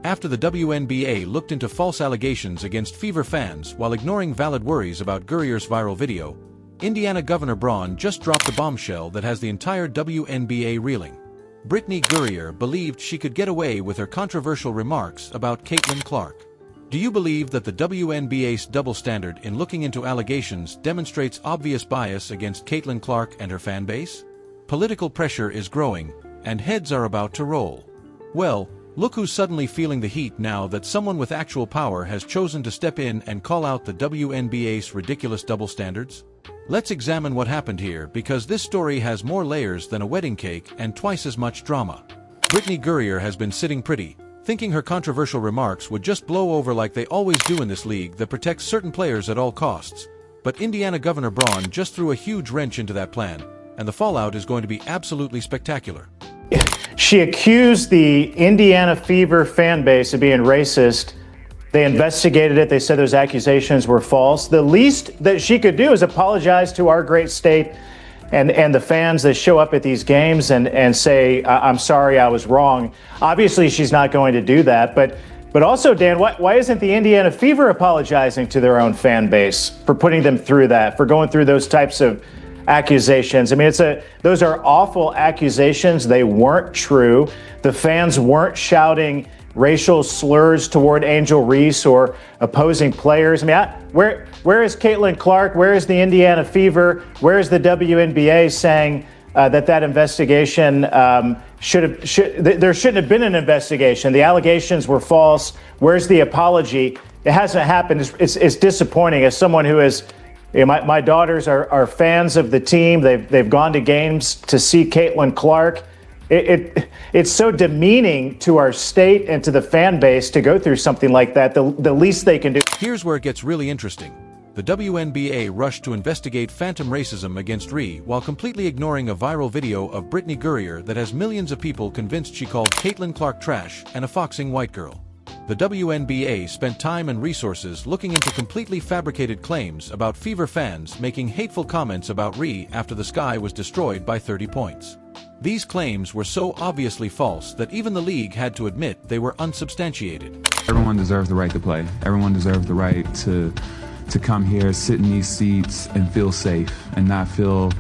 After the WNBA looked into false allegations against Fever fans while ignoring valid worries about Gurrier's viral video, Indiana Governor Braun just dropped a bombshell that has the entire WNBA reeling. Brittney Griner believed she could get away with her controversial remarks about Caitlin Clark. Do you believe that the WNBA's double standard in looking into allegations demonstrates obvious bias against Caitlin Clark and her fan base? Political pressure is growing, and heads are about to roll. Well, look who's suddenly feeling the heat now that someone with actual power has chosen to step in and call out the WNBA's ridiculous double standards. Let's examine what happened here, because this story has more layers than a wedding cake and twice as much drama. Brittney Griner has been sitting pretty, thinking her controversial remarks would just blow over like they always do in this league that protects certain players at all costs. But Indiana Governor Braun just threw a huge wrench into that plan, and the fallout is going to be absolutely spectacular. She accused the Indiana Fever fan base of being racist. They investigated it. They said those accusations were false. The least that she could do is apologize to our great state and the fans that show up at these games and say, I'm sorry, I was wrong. Obviously, she's not going to do that. But also, Dan, why isn't the Indiana Fever apologizing to their own fan base for putting them through that, for going through those types of accusations? I mean, those are awful accusations. They weren't true. The fans weren't shouting racial slurs toward Angel Reese or opposing players. I mean, where is Caitlin Clark? Where is the Indiana Fever? Where is the WNBA saying that investigation there shouldn't have been an investigation? The allegations were false. Where's the apology? It hasn't happened. It's disappointing. As someone who is, my daughters are fans of the team. They've gone to games to see Caitlin Clark. It's so demeaning to our state and to the fan base to go through something like that. The least they can do. Here's where it gets really interesting. The WNBA rushed to investigate phantom racism against Ree while completely ignoring a viral video of Brittney Griner that has millions of people convinced she called Caitlin Clark trash and a foxing white girl. The WNBA spent time and resources looking into completely fabricated claims about Fever fans making hateful comments about Ree after the sky was destroyed by 30 points. These claims were so obviously false that even the league had to admit they were unsubstantiated. Everyone deserves the right to play. Everyone deserves the right to come here, sit in these seats, and feel safe and not feel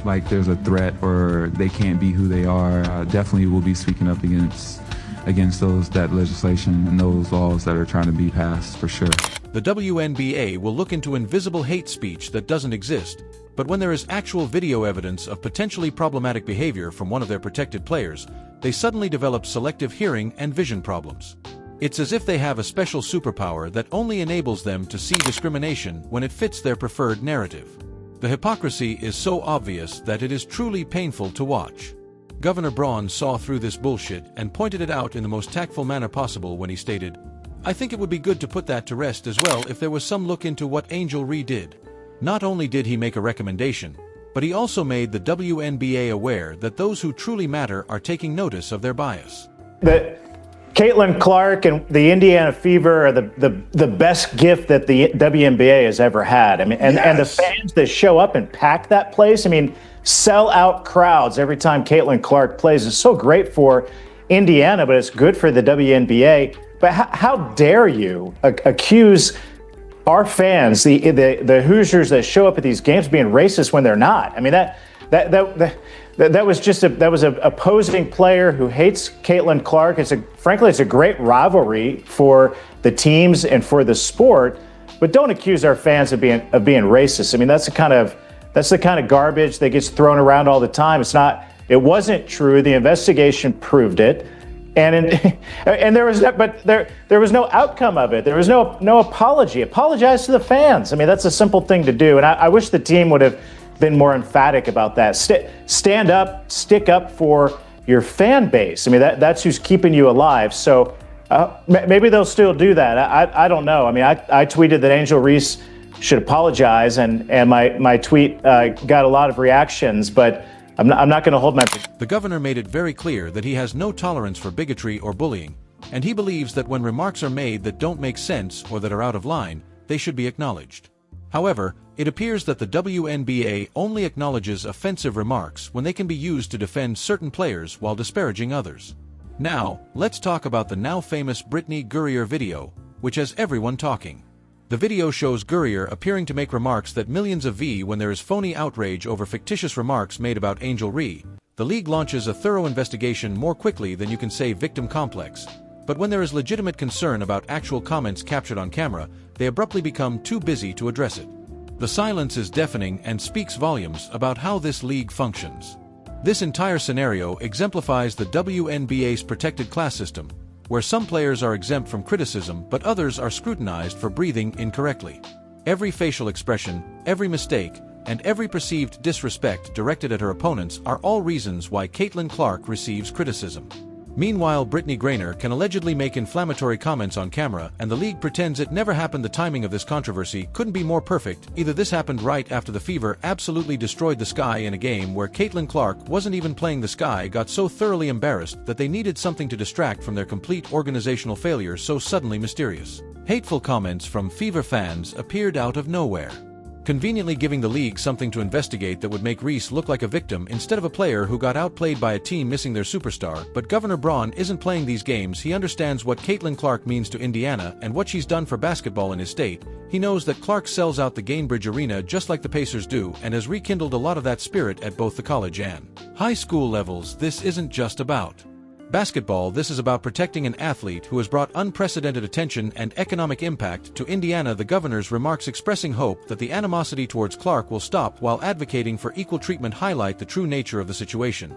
like there's a threat or they can't be who they are. Definitely will be speaking up against that legislation and those laws that are trying to be passed, for sure. The WNBA will look into invisible hate speech that doesn't exist, but when there is actual video evidence of potentially problematic behavior from one of their protected players, they suddenly develop selective hearing and vision problems. It's as if they have a special superpower that only enables them to see discrimination when it fits their preferred narrative. The hypocrisy is so obvious that it is truly painful to watch. Governor Braun saw through this bullshit and pointed it out in the most tactful manner possible when he stated, "I think it would be good to put that to rest as well if there was some look into what Angel Ree did." Not only did he make a recommendation, but he also made the WNBA aware that those who truly matter are taking notice of their bias. Caitlin Clark and the Indiana Fever are the best gift that the WNBA has ever had. I mean, and the fans that show up and pack that place, I mean, sell out crowds every time Caitlin Clark plays. It's so great for Indiana, but it's good for the WNBA. But how dare you accuse our fans, the Hoosiers that show up at these games, being racist when they're not? I mean, that was an opposing player who hates Caitlin Clark. Frankly, it's a great rivalry for the teams and for the sport. But don't accuse our fans of being racist. I mean, that's the kind of garbage that gets thrown around all the time. It wasn't true. The investigation proved it. And there was no outcome of it. There was no apology. Apologize to the fans. I mean, that's a simple thing to do. And I wish the team would have been more emphatic about that. Stand up, stick up for your fan base. I mean, that's who's keeping you alive. So maybe they'll still do that. I don't know. I mean, I tweeted that Angel Reese should apologize, and my tweet got a lot of reactions, but I'm not going to hold my... The governor made it very clear that he has no tolerance for bigotry or bullying, and he believes that when remarks are made that don't make sense or that are out of line, they should be acknowledged. However, it appears that the WNBA only acknowledges offensive remarks when they can be used to defend certain players while disparaging others. Now, let's talk about the now famous Brittney Griner video, which has everyone talking. The video shows Griner appearing to make remarks that millions of views when there is phony outrage over fictitious remarks made about Angel Ree. The league launches a thorough investigation more quickly than you can say victim complex. But when there is legitimate concern about actual comments captured on camera, they abruptly become too busy to address it. The silence is deafening and speaks volumes about how this league functions. This entire scenario exemplifies the WNBA's protected class system, where some players are exempt from criticism but others are scrutinized for breathing incorrectly. Every facial expression, every mistake, and every perceived disrespect directed at her opponents are all reasons why Caitlin Clark receives criticism. Meanwhile, Brittney Griner can allegedly make inflammatory comments on camera, and the league pretends it never happened. The timing of this controversy couldn't be more perfect. Either this happened right after the Fever absolutely destroyed the Sky in a game where Caitlin Clark wasn't even playing. The Sky got so thoroughly embarrassed that they needed something to distract from their complete organizational failure so suddenly mysterious. Hateful comments from Fever fans appeared out of nowhere, conveniently giving the league something to investigate that would make Reese look like a victim instead of a player who got outplayed by a team missing their superstar. But Governor Braun isn't playing these games. He understands what Caitlin Clark means to Indiana and what she's done for basketball in his state. He knows that Clark sells out the Gainbridge Arena just like the Pacers do and has rekindled a lot of that spirit at both the college and high school levels. This isn't just about basketball. This is about protecting an athlete who has brought unprecedented attention and economic impact to Indiana. The governor's remarks expressing hope that the animosity towards Clark will stop while advocating for equal treatment highlight the true nature of the situation.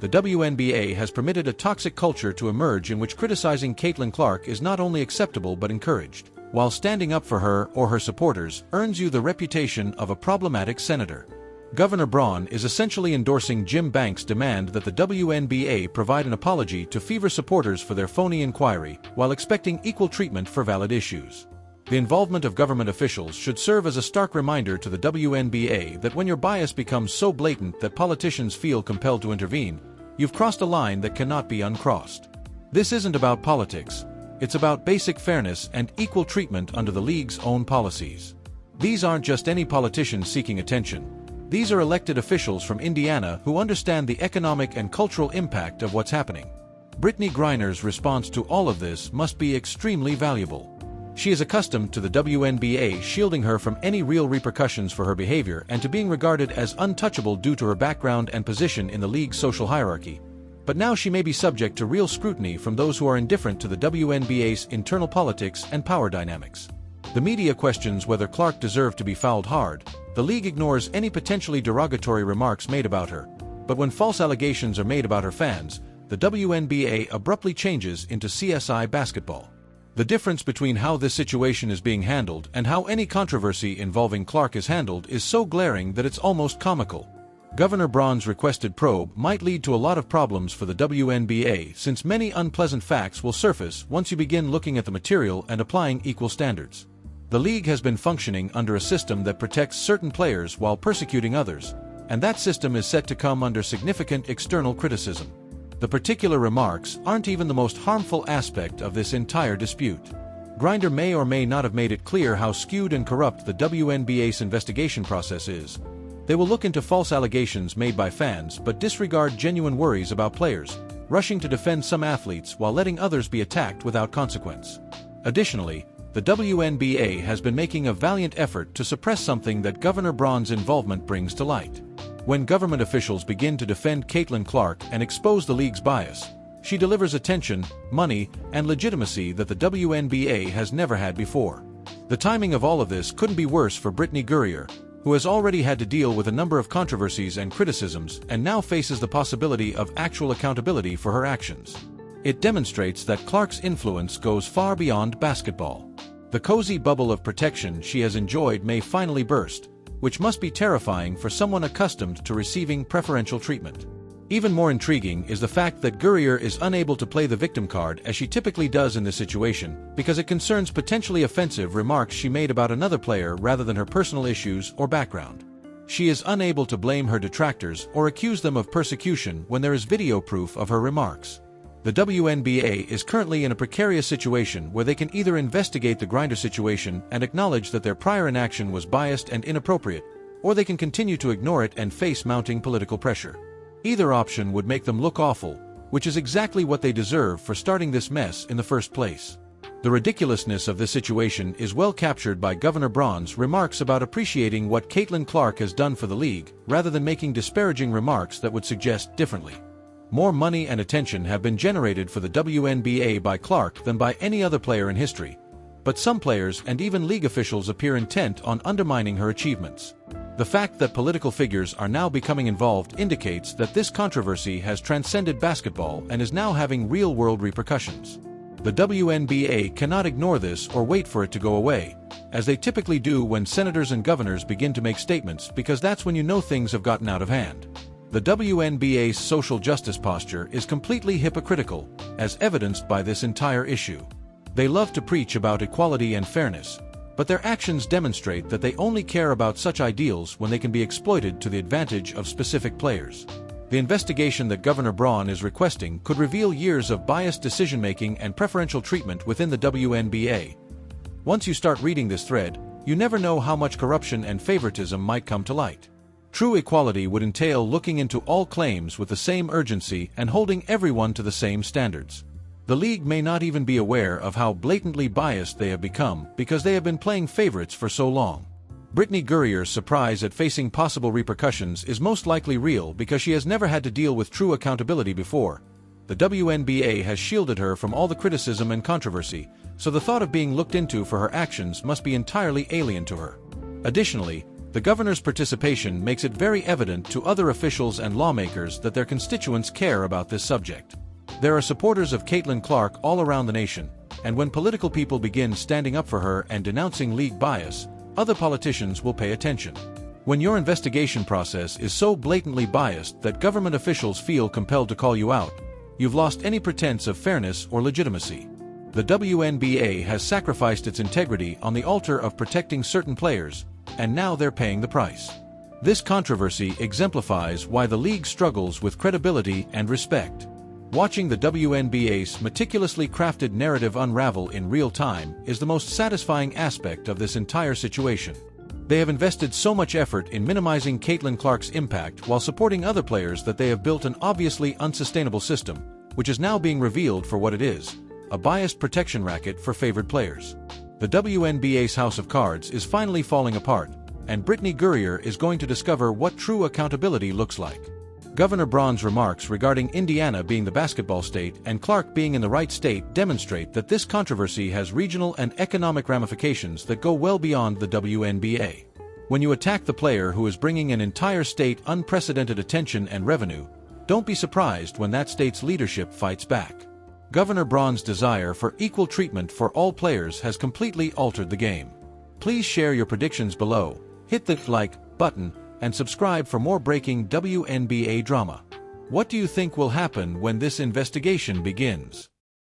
The WNBA has permitted a toxic culture to emerge in which criticizing Caitlin Clark is not only acceptable but encouraged, while standing up for her or her supporters earns you the reputation of a problematic senator. Governor Braun is essentially endorsing Jim Banks' demand that the WNBA provide an apology to Fever supporters for their phony inquiry, while expecting equal treatment for valid issues. The involvement of government officials should serve as a stark reminder to the WNBA that when your bias becomes so blatant that politicians feel compelled to intervene, you've crossed a line that cannot be uncrossed. This isn't about politics. It's about basic fairness and equal treatment under the league's own policies. These aren't just any politicians seeking attention. These are elected officials from Indiana who understand the economic and cultural impact of what's happening. Brittney Griner's response to all of this must be extremely valuable. She is accustomed to the WNBA shielding her from any real repercussions for her behavior and to being regarded as untouchable due to her background and position in the league's social hierarchy. But now she may be subject to real scrutiny from those who are indifferent to the WNBA's internal politics and power dynamics. The media questions whether Clark deserved to be fouled hard. The league ignores any potentially derogatory remarks made about her. But when false allegations are made about her fans, the WNBA abruptly changes into CSI basketball. The difference between how this situation is being handled and how any controversy involving Clark is handled is so glaring that it's almost comical. Governor Braun's requested probe might lead to a lot of problems for the WNBA, since many unpleasant facts will surface once you begin looking at the material and applying equal standards. The league has been functioning under a system that protects certain players while persecuting others, and that system is set to come under significant external criticism. The particular remarks aren't even the most harmful aspect of this entire dispute. Griner may or may not have made it clear how skewed and corrupt the WNBA's investigation process is. They will look into false allegations made by fans but disregard genuine worries about players, rushing to defend some athletes while letting others be attacked without consequence. Additionally, the WNBA has been making a valiant effort to suppress something that Governor Braun's involvement brings to light. When government officials begin to defend Caitlin Clark and expose the league's bias, she delivers attention, money, and legitimacy that the WNBA has never had before. The timing of all of this couldn't be worse for Brittney Griner, who has already had to deal with a number of controversies and criticisms and now faces the possibility of actual accountability for her actions. It demonstrates that Clark's influence goes far beyond basketball. The cozy bubble of protection she has enjoyed may finally burst, which must be terrifying for someone accustomed to receiving preferential treatment. Even more intriguing is the fact that Griner is unable to play the victim card as she typically does in this situation, because it concerns potentially offensive remarks she made about another player rather than her personal issues or background. She is unable to blame her detractors or accuse them of persecution when there is video proof of her remarks. The WNBA is currently in a precarious situation where they can either investigate the Griner situation and acknowledge that their prior inaction was biased and inappropriate, or they can continue to ignore it and face mounting political pressure. Either option would make them look awful, which is exactly what they deserve for starting this mess in the first place. The ridiculousness of this situation is well captured by Governor Braun's remarks about appreciating what Caitlin Clark has done for the league, rather than making disparaging remarks that would suggest differently. More money and attention have been generated for the WNBA by Clark than by any other player in history, but some players and even league officials appear intent on undermining her achievements. The fact that political figures are now becoming involved indicates that this controversy has transcended basketball and is now having real-world repercussions. The WNBA cannot ignore this or wait for it to go away, as they typically do when senators and governors begin to make statements, because that's when you know things have gotten out of hand. The WNBA's social justice posture is completely hypocritical, as evidenced by this entire issue. They love to preach about equality and fairness, but their actions demonstrate that they only care about such ideals when they can be exploited to the advantage of specific players. The investigation that Governor Braun is requesting could reveal years of biased decision-making and preferential treatment within the WNBA. Once you start reading this thread, you never know how much corruption and favoritism might come to light. True equality would entail looking into all claims with the same urgency and holding everyone to the same standards. The league may not even be aware of how blatantly biased they have become because they have been playing favorites for so long. Brittney Griner's surprise at facing possible repercussions is most likely real because she has never had to deal with true accountability before. The WNBA has shielded her from all the criticism and controversy, so the thought of being looked into for her actions must be entirely alien to her. Additionally, the governor's participation makes it very evident to other officials and lawmakers that their constituents care about this subject. There are supporters of Caitlin Clark all around the nation, and when political people begin standing up for her and denouncing league bias, other politicians will pay attention. When your investigation process is so blatantly biased that government officials feel compelled to call you out, you've lost any pretense of fairness or legitimacy. The WNBA has sacrificed its integrity on the altar of protecting certain players, and now they're paying the price. This controversy exemplifies why the league struggles with credibility and respect. Watching the WNBA's meticulously crafted narrative unravel in real time is the most satisfying aspect of this entire situation. They have invested so much effort in minimizing Caitlin Clark's impact while supporting other players that they have built an obviously unsustainable system, which is now being revealed for what it is, a biased protection racket for favored players. The WNBA's house of cards is finally falling apart, and Brittney Griner is going to discover what true accountability looks like. Governor Braun's remarks regarding Indiana being the basketball state and Clark being in the right state demonstrate that this controversy has regional and economic ramifications that go well beyond the WNBA. When you attack the player who is bringing an entire state unprecedented attention and revenue, don't be surprised when that state's leadership fights back. Governor Braun's desire for equal treatment for all players has completely altered the game. Please share your predictions below, hit the like button, and subscribe for more breaking WNBA drama. What do you think will happen when this investigation begins?